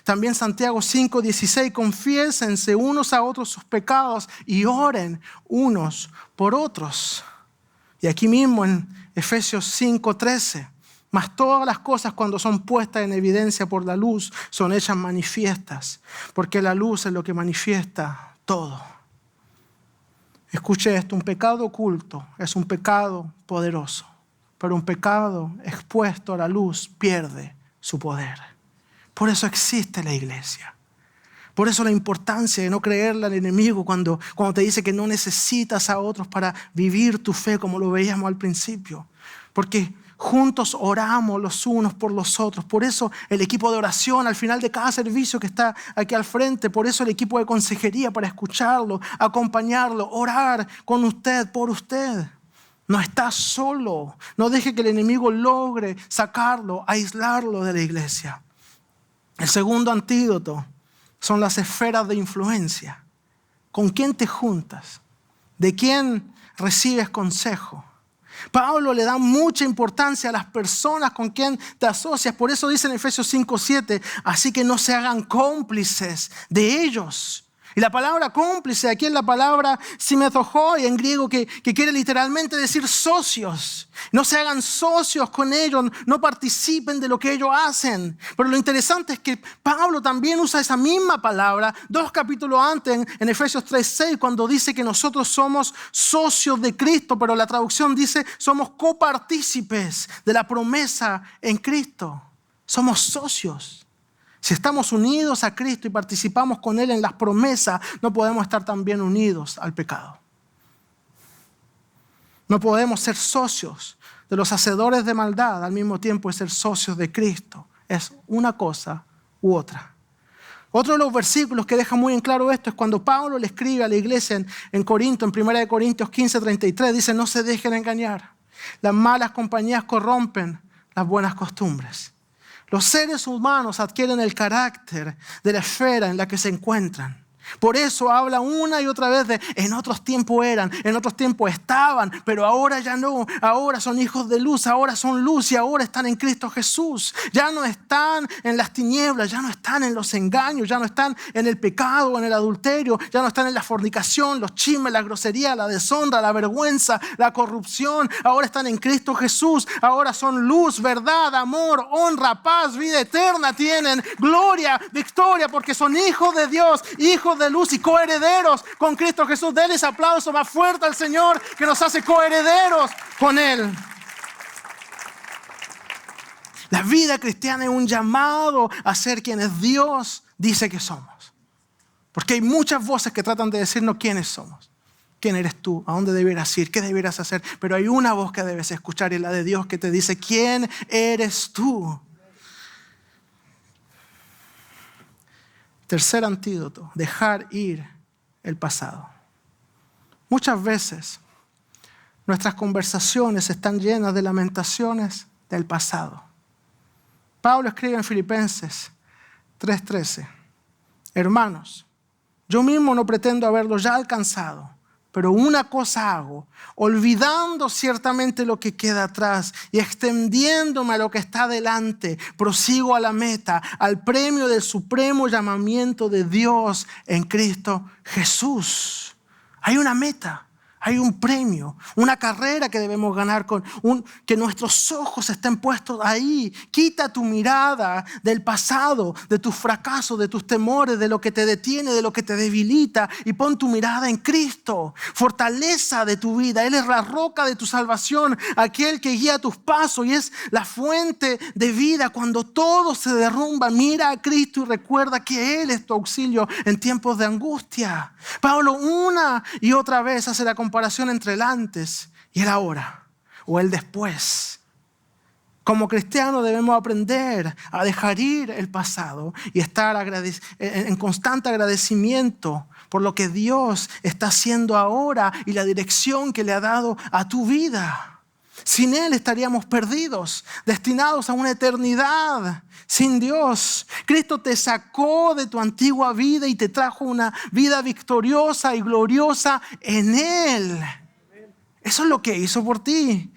También Santiago 5:16, confiésense unos a otros sus pecados y oren unos por otros. Y aquí mismo en Efesios 5:13, mas todas las cosas cuando son puestas en evidencia por la luz son hechas manifiestas, porque la luz es lo que manifiesta todo. Escuche esto, un pecado oculto es un pecado poderoso, pero un pecado expuesto a la luz pierde su poder. Por eso existe la iglesia. Por eso la importancia de no creerle al enemigo cuando te dice que no necesitas a otros para vivir tu fe como lo veíamos al principio. Porque Juntos oramos los unos por los otros. Por eso el equipo de oración al final de cada servicio que está aquí al frente. Por eso el equipo de consejería para escucharlo, acompañarlo, orar con usted, por usted. No está solo. No deje que el enemigo logre sacarlo, aislarlo de la iglesia. El segundo antídoto son las esferas de influencia. ¿Con quién te juntas? ¿De quién recibes consejo? Pablo le da mucha importancia a las personas con quien te asocias. Por eso dice en Efesios 5:7, así que no se hagan cómplices de ellos. Y la palabra cómplice aquí es la palabra simetohoi en griego que quiere literalmente decir socios. No se hagan socios con ellos, no participen de lo que ellos hacen. Pero lo interesante es que Pablo también usa esa misma palabra 2 capítulos antes en Efesios 3:6 cuando dice que nosotros somos socios de Cristo, pero la traducción dice somos copartícipes de la promesa en Cristo. Somos socios. Si estamos unidos a Cristo y participamos con Él en las promesas, no podemos estar también unidos al pecado. No podemos ser socios de los hacedores de maldad al mismo tiempo de ser socios de Cristo. Es una cosa u otra. Otro de los versículos que deja muy en claro esto es cuando Pablo le escribe a la iglesia en Corinto, en 1 Corintios 15:33, dice, no se dejen engañar. Las malas compañías corrompen las buenas costumbres. Los seres humanos adquieren el carácter de la esfera en la que se encuentran. Por eso habla una y otra vez de en otros tiempos eran, en otros tiempos estaban, pero ahora ya no. Ahora son hijos de luz, ahora son luz y ahora están en Cristo Jesús. Ya no están en las tinieblas, ya no están en los engaños, ya no están en el pecado, en el adulterio, ya no están en la fornicación, los chismes, la grosería, la deshonra, la vergüenza, la corrupción. Ahora están en Cristo Jesús, ahora son luz, verdad, amor, honra, paz, vida eterna tienen, gloria, victoria, porque son hijos de Dios, hijos de luz y coherederos con Cristo Jesús. Denles aplauso más fuerte al Señor que nos hace coherederos con Él. La vida cristiana es un llamado a ser quienes Dios dice que somos. Porque hay muchas voces que tratan de decirnos quiénes somos. ¿Quién eres tú? ¿A dónde debieras ir? ¿Qué debieras hacer? Pero hay una voz que debes escuchar y la de Dios que te dice ¿quién eres tú? Tercer antídoto, dejar ir el pasado. Muchas veces nuestras conversaciones están llenas de lamentaciones del pasado. Pablo escribe en Filipenses 3:13, hermanos, yo mismo no pretendo haberlo ya alcanzado, pero una cosa hago, olvidando ciertamente lo que queda atrás y extendiéndome a lo que está delante, prosigo a la meta, al premio del supremo llamamiento de Dios en Cristo Jesús. Hay una meta. Hay un premio, una carrera que debemos ganar, que nuestros ojos estén puestos ahí. Quita tu mirada del pasado, de tus fracasos, de tus temores, de lo que te detiene, de lo que te debilita y pon tu mirada en Cristo. Fortaleza de tu vida. Él es la roca de tu salvación, aquel que guía tus pasos y es la fuente de vida. Cuando todo se derrumba, mira a Cristo y recuerda que Él es tu auxilio en tiempos de angustia. Pablo una y otra vez hace la comparación entre el antes y el ahora o el después. Como cristianos debemos aprender a dejar ir el pasado y estar en constante agradecimiento por lo que Dios está haciendo ahora y la dirección que le ha dado a tu vida. Sin Él estaríamos perdidos, destinados a una eternidad sin Dios. Cristo te sacó de tu antigua vida y te trajo una vida victoriosa y gloriosa en Él. Eso es lo que hizo por ti.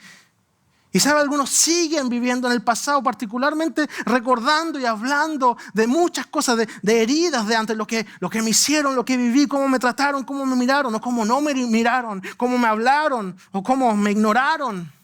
Y sabe, algunos siguen viviendo en el pasado, particularmente recordando y hablando de muchas cosas, de heridas de antes, lo que me hicieron, lo que viví, cómo me trataron, cómo me miraron o cómo no me miraron, cómo me hablaron o cómo me ignoraron.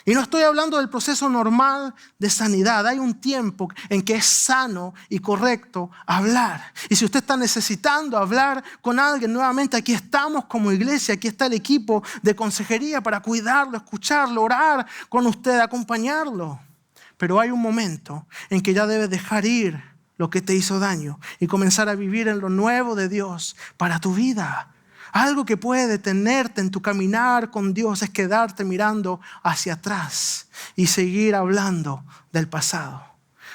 Y no estoy hablando del proceso normal de sanidad. Hay un tiempo en que es sano y correcto hablar. Y si usted está necesitando hablar con alguien, nuevamente aquí estamos como iglesia, aquí está el equipo de consejería para cuidarlo, escucharlo, orar con usted, acompañarlo. Pero hay un momento en que ya debes dejar ir lo que te hizo daño y comenzar a vivir en lo nuevo de Dios para tu vida. Algo que puede detenerte en tu caminar con Dios es quedarte mirando hacia atrás y seguir hablando del pasado.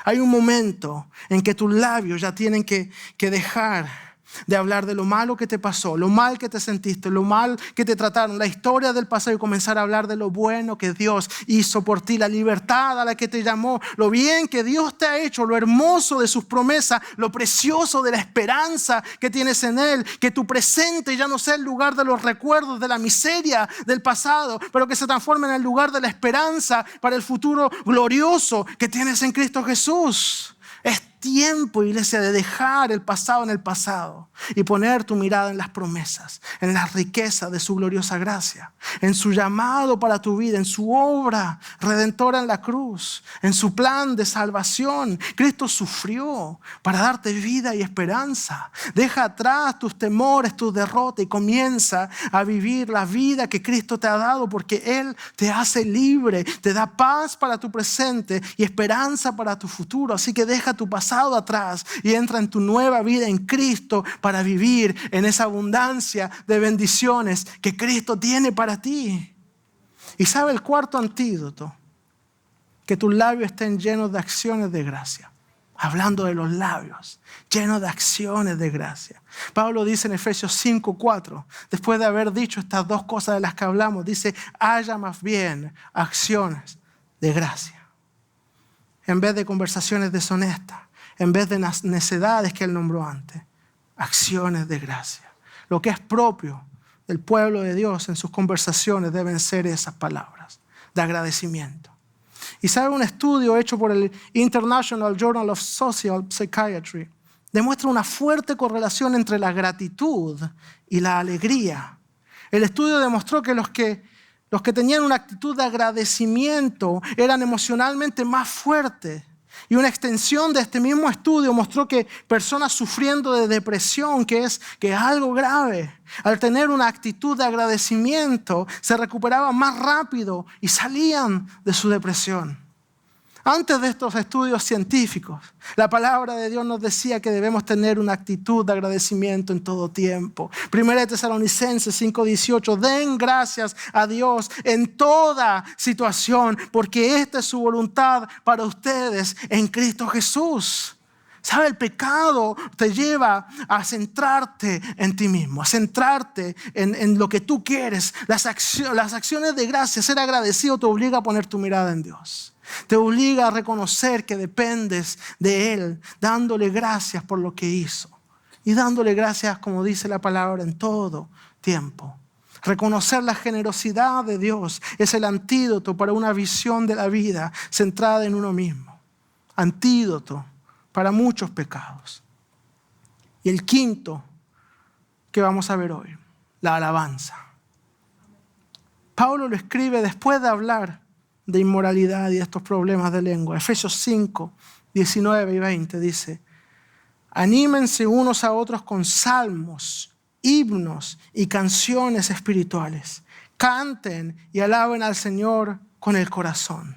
Hay un momento en que tus labios ya tienen que dejar de hablar de lo malo que te pasó, lo mal que te sentiste, lo mal que te trataron, la historia del pasado, y comenzar a hablar de lo bueno que Dios hizo por ti, la libertad a la que te llamó, lo bien que Dios te ha hecho, lo hermoso de sus promesas, lo precioso de la esperanza que tienes en Él, que tu presente ya no sea el lugar de los recuerdos, de la miseria del pasado, pero que se transforme en el lugar de la esperanza para el futuro glorioso que tienes en Cristo Jesús. Es tiempo, iglesia, de dejar el pasado en el pasado y poner tu mirada en las promesas, en la riqueza de su gloriosa gracia, en su llamado para tu vida, en su obra redentora en la cruz, en su plan de salvación. Cristo sufrió para darte vida y esperanza. Deja atrás tus temores, tus derrotas y comienza a vivir la vida que Cristo te ha dado, porque Él te hace libre, te da paz para tu presente y esperanza para tu futuro. Así que deja tu pasado atrás y entra en tu nueva vida en Cristo para vivir en esa abundancia de bendiciones que Cristo tiene para ti. Y sabe el cuarto antídoto: que tus labios estén llenos de acciones de gracia. Hablando de los labios, llenos de acciones de gracia. Pablo dice en Efesios 5:4, después de haber dicho estas dos cosas de las que hablamos, dice: haya más bien acciones de gracia. En vez de conversaciones deshonestas, en vez de necedades que él nombró antes, acciones de gracia. Lo que es propio del pueblo de Dios en sus conversaciones deben ser esas palabras de agradecimiento. Y sabe, un estudio hecho por el International Journal of Social Psychiatry demuestra una fuerte correlación entre la gratitud y la alegría. El estudio demostró que los que tenían una actitud de agradecimiento eran emocionalmente más fuertes. Y una extensión de este mismo estudio mostró que personas sufriendo de depresión, que es algo grave, al tener una actitud de agradecimiento, se recuperaban más rápido y salían de su depresión. Antes de estos estudios científicos, la palabra de Dios nos decía que debemos tener una actitud de agradecimiento en todo tiempo. 1 Tesalonicenses 5:18, den gracias a Dios en toda situación, porque esta es su voluntad para ustedes en Cristo Jesús. ¿Sabe? El pecado te lleva a centrarte en ti mismo, a centrarte en lo que tú quieres. Las acciones de gracia, ser agradecido, te obliga a poner tu mirada en Dios. Te obliga a reconocer que dependes de Él, dándole gracias por lo que hizo. Y dándole gracias, como dice la palabra, en todo tiempo. Reconocer la generosidad de Dios es el antídoto para una visión de la vida centrada en uno mismo. Antídoto para muchos pecados. Y el quinto que vamos a ver hoy, la alabanza. Pablo lo escribe después de hablar de inmoralidad y de estos problemas de lengua. Efesios 5, 19 y 20 dice: anímense unos a otros con salmos, himnos y canciones espirituales. Canten y alaben al Señor con el corazón,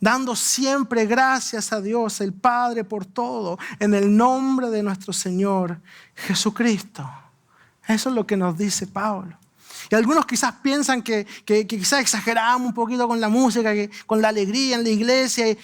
dando siempre gracias a Dios el Padre por todo, en el nombre de nuestro Señor Jesucristo. Eso es lo que nos dice Pablo. Y algunos quizás piensan que quizás exageramos un poquito con la música, con la alegría en la iglesia.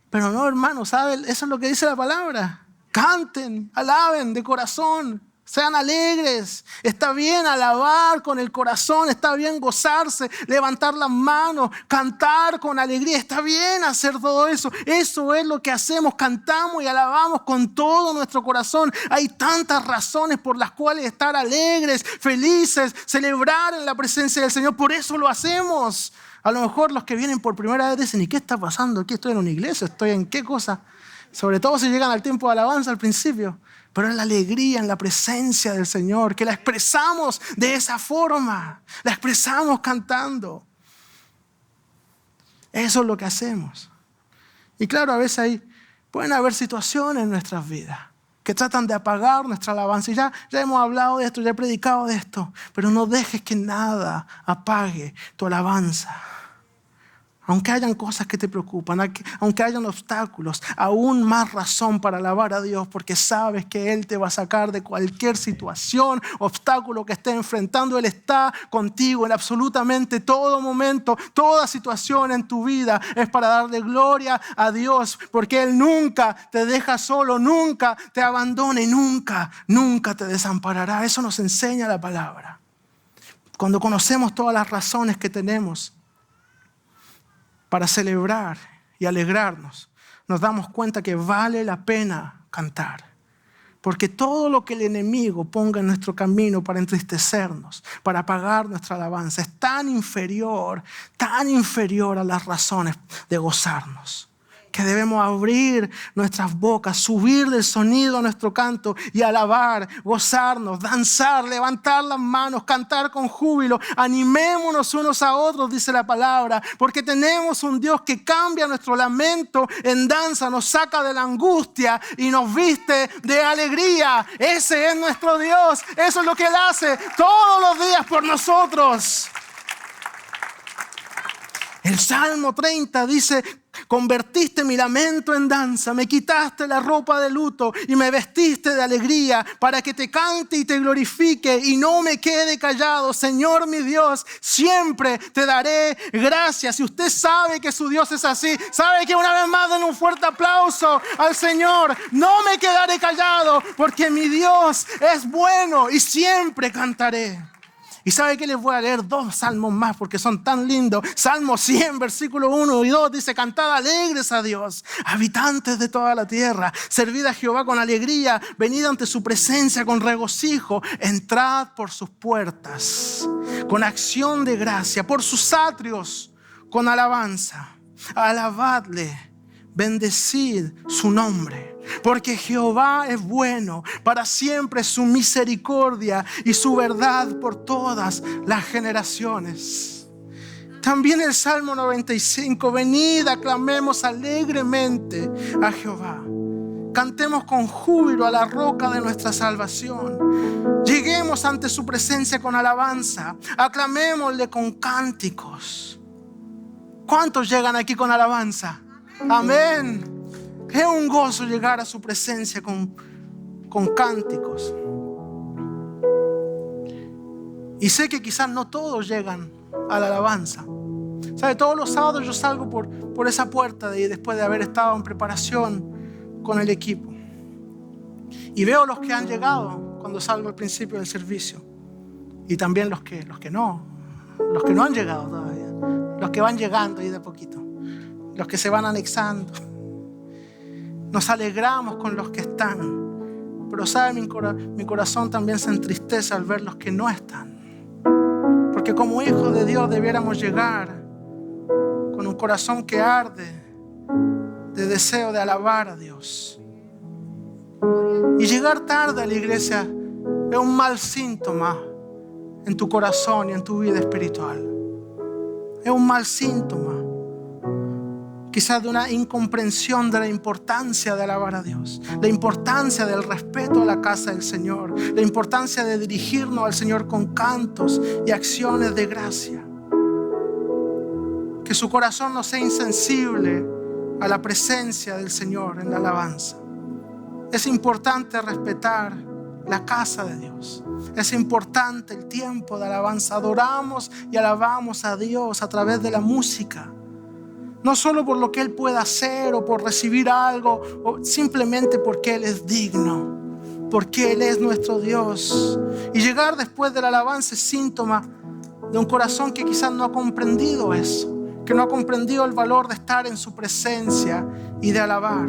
Pero no, hermano, ¿saben? Eso es lo que dice la palabra. Canten, alaben de corazón, sean alegres. Está bien alabar con el corazón, está bien gozarse, levantar las manos, cantar con alegría. Está bien hacer todo eso. Eso es lo que hacemos, cantamos y alabamos con todo nuestro corazón. Hay tantas razones por las cuales estar alegres, felices, celebrar en la presencia del Señor. Por eso lo hacemos. A lo mejor los que vienen por primera vez dicen: ¿y qué está pasando aquí? ¿Estoy en una iglesia? ¿Estoy en qué cosa? Sobre todo si llegan al tiempo de alabanza al principio. Pero es la alegría en la presencia del Señor, que la expresamos de esa forma. La expresamos cantando. Eso es lo que hacemos. Y claro, a veces pueden haber situaciones en nuestras vidas que tratan de apagar nuestra alabanza. Y ya hemos hablado de esto, ya he predicado de esto. Pero no dejes que nada apague tu alabanza. Aunque hayan cosas que te preocupan, aunque hayan obstáculos, aún más razón para alabar a Dios, porque sabes que Él te va a sacar de cualquier situación, obstáculo que estés enfrentando. Él está contigo en absolutamente todo momento, toda situación en tu vida es para darle gloria a Dios, porque Él nunca te deja solo, nunca te abandona y nunca te desamparará. Eso nos enseña la palabra. Cuando conocemos todas las razones que tenemos para celebrar y alegrarnos, nos damos cuenta que vale la pena cantar. Porque todo lo que el enemigo ponga en nuestro camino para entristecernos, para apagar nuestra alabanza, es tan inferior a las razones de gozarnos, que debemos abrir nuestras bocas, subir del sonido a nuestro canto y alabar, gozarnos, danzar, levantar las manos, cantar con júbilo. Animémonos unos a otros, dice la palabra, porque tenemos un Dios que cambia nuestro lamento en danza, nos saca de la angustia y nos viste de alegría. Ese es nuestro Dios. Eso es lo que Él hace todos los días por nosotros. El Salmo 30 dice: convertiste mi lamento en danza, me quitaste la ropa de luto y me vestiste de alegría, para que te cante y te glorifique y no me quede callado. Señor mi Dios, siempre te daré gracias. Si usted sabe que su Dios es así, sabe que una vez más den un fuerte aplauso al Señor. No me quedaré callado, porque mi Dios es bueno y siempre cantaré. Y ¿sabe qué? Les voy a leer 2 salmos más porque son tan lindos. Salmo 100, versículo 1 y 2 dice: cantad alegres a Dios, habitantes de toda la tierra. Servid a Jehová con alegría, venid ante su presencia con regocijo. Entrad por sus puertas con acción de gracia, por sus atrios con alabanza. Alabadle, bendecid su nombre. Porque Jehová es bueno, para siempre su misericordia y su verdad por todas las generaciones. También el Salmo 95: venid, aclamemos alegremente a Jehová. Cantemos con júbilo a la roca de nuestra salvación. Lleguemos ante su presencia con alabanza. Aclamémosle con cánticos. ¿Cuántos llegan aquí con alabanza? Amén. Es un gozo llegar a su presencia con cánticos. Y sé que quizás no todos llegan a la alabanza. ¿Sabe? Todos los sábados yo salgo por esa puerta de ahí, después de haber estado en preparación con el equipo. Y veo los que han llegado cuando salgo al principio del servicio. Y también los que no han llegado todavía. Los que van llegando ahí de a poquito. Los que se van anexando. Nos alegramos con los que están, pero ¿sabe? Mi corazón también se entristece al ver los que no están. Porque como hijos de Dios debiéramos llegar con un corazón que arde de deseo de alabar a Dios. Y llegar tarde a la iglesia es un mal síntoma en tu corazón y en tu vida espiritual. Es un mal síntoma. Quizás de una incomprensión de la importancia de alabar a Dios, la importancia del respeto a la casa del Señor, la importancia de dirigirnos al Señor con cantos y acciones de gracia. Que su corazón no sea insensible a la presencia del Señor en la alabanza. Es importante respetar la casa de Dios. Es importante el tiempo de alabanza. Adoramos y alabamos a Dios a través de la música. No solo por lo que Él pueda hacer o por recibir algo, o simplemente porque Él es digno, porque Él es nuestro Dios. Y llegar después de la alabanza es síntoma de un corazón que quizás no ha comprendido eso, que no ha comprendido el valor de estar en su presencia y de alabar.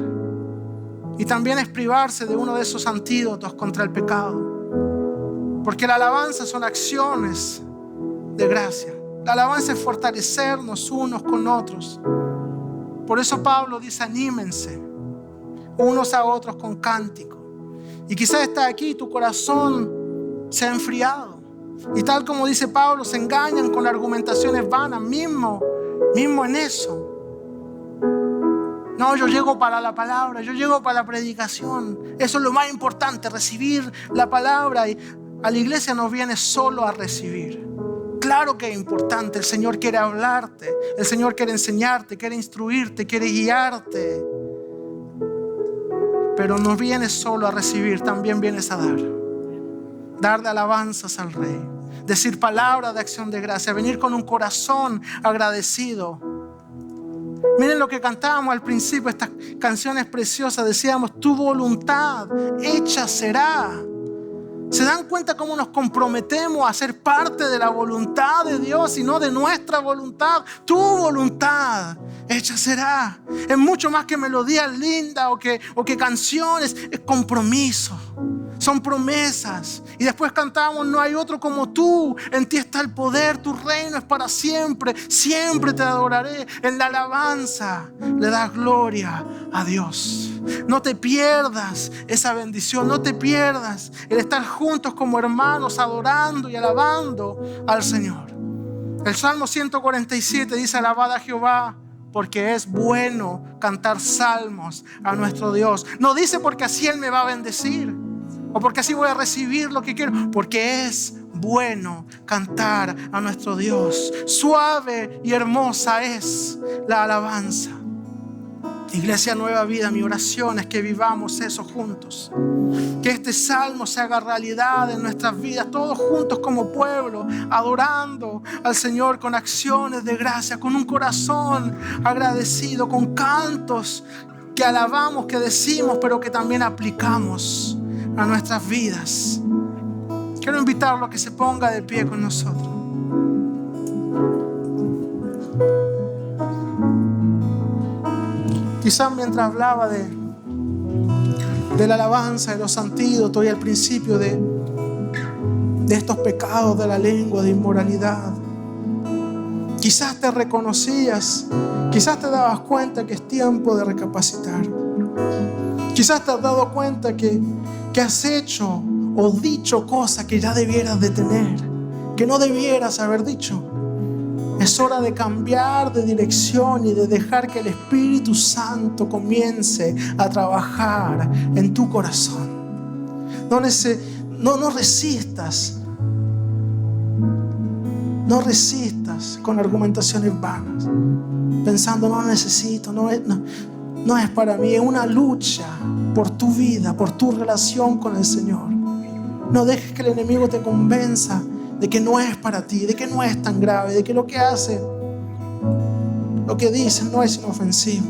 Y también es privarse de uno de esos antídotos contra el pecado, porque la alabanza son acciones de gracia. La alabanza es fortalecernos unos con otros. Por eso Pablo dice: anímense unos a otros con cántico. Y quizás está aquí, tu corazón se ha enfriado. Y tal como dice Pablo, se engañan con argumentaciones vanas, mismo en eso. No, yo llego para la palabra, yo llego para la predicación. Eso es lo más importante, recibir la palabra. Y a la iglesia no viene solo a recibir. Claro que es importante. El Señor quiere hablarte. El Señor quiere enseñarte, quiere instruirte, quiere guiarte. Pero no vienes solo a recibir, también vienes a dar. Darle alabanzas al Rey. Decir palabras de acción de gracia. Venir con un corazón agradecido. Miren lo que cantábamos al principio, estas canciones preciosas. Decíamos, tu voluntad hecha será. ¿Se dan cuenta cómo nos comprometemos a ser parte de la voluntad de Dios y no de nuestra voluntad? Tu voluntad hecha será. Es mucho más que melodías lindas o que canciones. Es compromiso. Son promesas. Y después cantamos, no hay otro como tú. En ti está el poder, tu reino es para siempre. Siempre te adoraré. En la alabanza le das gloria a Dios. No te pierdas esa bendición. No te pierdas el estar juntos como hermanos, adorando y alabando al Señor. El Salmo 147 dice, alabad a Jehová, porque es bueno cantar salmos a nuestro Dios. No dice porque así Él me va a bendecir o porque así voy a recibir lo que quiero, porque es bueno cantar a nuestro Dios. Suave y hermosa es la alabanza. Iglesia Nueva Vida, mi oración es que vivamos eso juntos. Que este salmo se haga realidad en nuestras vidas, todos juntos como pueblo, adorando al Señor con acciones de gracia, con un corazón agradecido, con cantos que alabamos, que decimos, pero que también aplicamos a nuestras vidas. Quiero invitarlo a que se ponga de pie con nosotros. Quizás mientras hablaba de la alabanza, de los antídotos y al principio de estos pecados de la lengua, de inmoralidad, quizás te reconocías, quizás te dabas cuenta que es tiempo de recapacitar. Quizás te has dado cuenta que has hecho o dicho cosas que ya debieras de tener, que no debieras haber dicho. Es hora de cambiar de dirección y de dejar que el Espíritu Santo comience a trabajar en tu corazón. No resistas. No resistas con argumentaciones vanas, pensando no necesito, no es para mí. Es una lucha por tu vida, por tu relación con el Señor. No dejes que el enemigo te convenza de que no es para ti, de que no es tan grave, de que lo que hace, lo que dice no es inofensivo.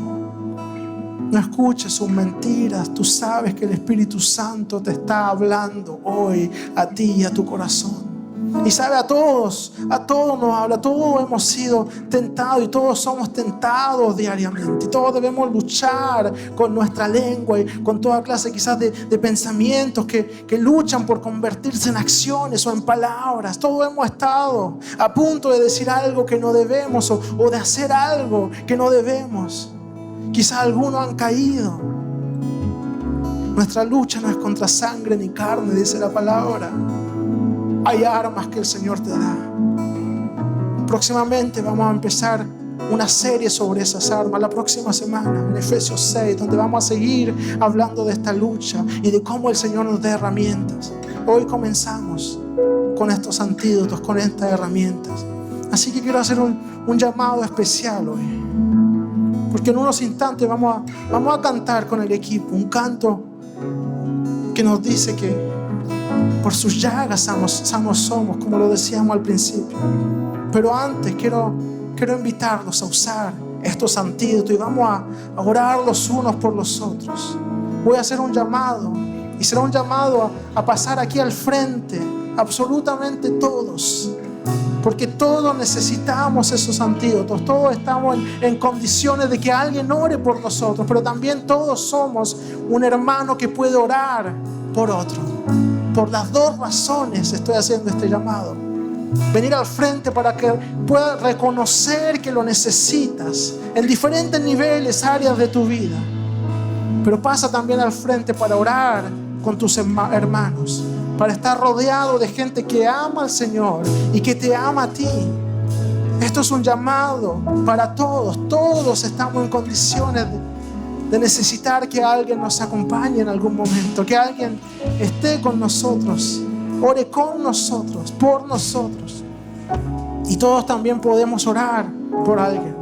No escuches sus mentiras. Tú sabes que el Espíritu Santo te está hablando hoy a ti y a tu corazón. Y sabe, a todos nos habla. Todos hemos sido tentados y todos somos tentados diariamente. Y todos debemos luchar con nuestra lengua y con toda clase quizás de pensamientos que luchan por convertirse en acciones o en palabras. Todos hemos estado a punto de decir algo que no debemos o de hacer algo que no debemos. Quizás algunos han caído. Nuestra lucha no es contra sangre ni carne, dice la palabra. Hay armas que el Señor te da. Próximamente vamos a empezar una serie sobre esas armas la próxima semana en Efesios 6, donde vamos a seguir hablando de esta lucha y de cómo el Señor nos da herramientas. Hoy comenzamos con estos antídotos, con estas herramientas. Así que quiero hacer un llamado especial hoy, porque en unos instantes vamos a cantar con el equipo un canto que nos dice que por sus llagas sanos somos, como lo decíamos al principio. Pero antes quiero invitarlos a usar estos antídotos y vamos a orar los unos por los otros. Voy a hacer un llamado y será un llamado a pasar aquí al frente, absolutamente todos, porque todos necesitamos esos antídotos. Todos estamos en condiciones de que alguien ore por nosotros, pero también todos somos un hermano que puede orar por otro. Por las dos razones estoy haciendo este llamado. Venir al frente para que puedas reconocer que lo necesitas en diferentes niveles, áreas de tu vida. Pero pasa también al frente para orar con tus hermanos, para estar rodeado de gente que ama al Señor y que te ama a ti. Esto es un llamado para todos. Todos estamos en condiciones de necesitar que alguien nos acompañe en algún momento, que alguien esté con nosotros, ore con nosotros, por nosotros. Y todos también podemos orar por alguien.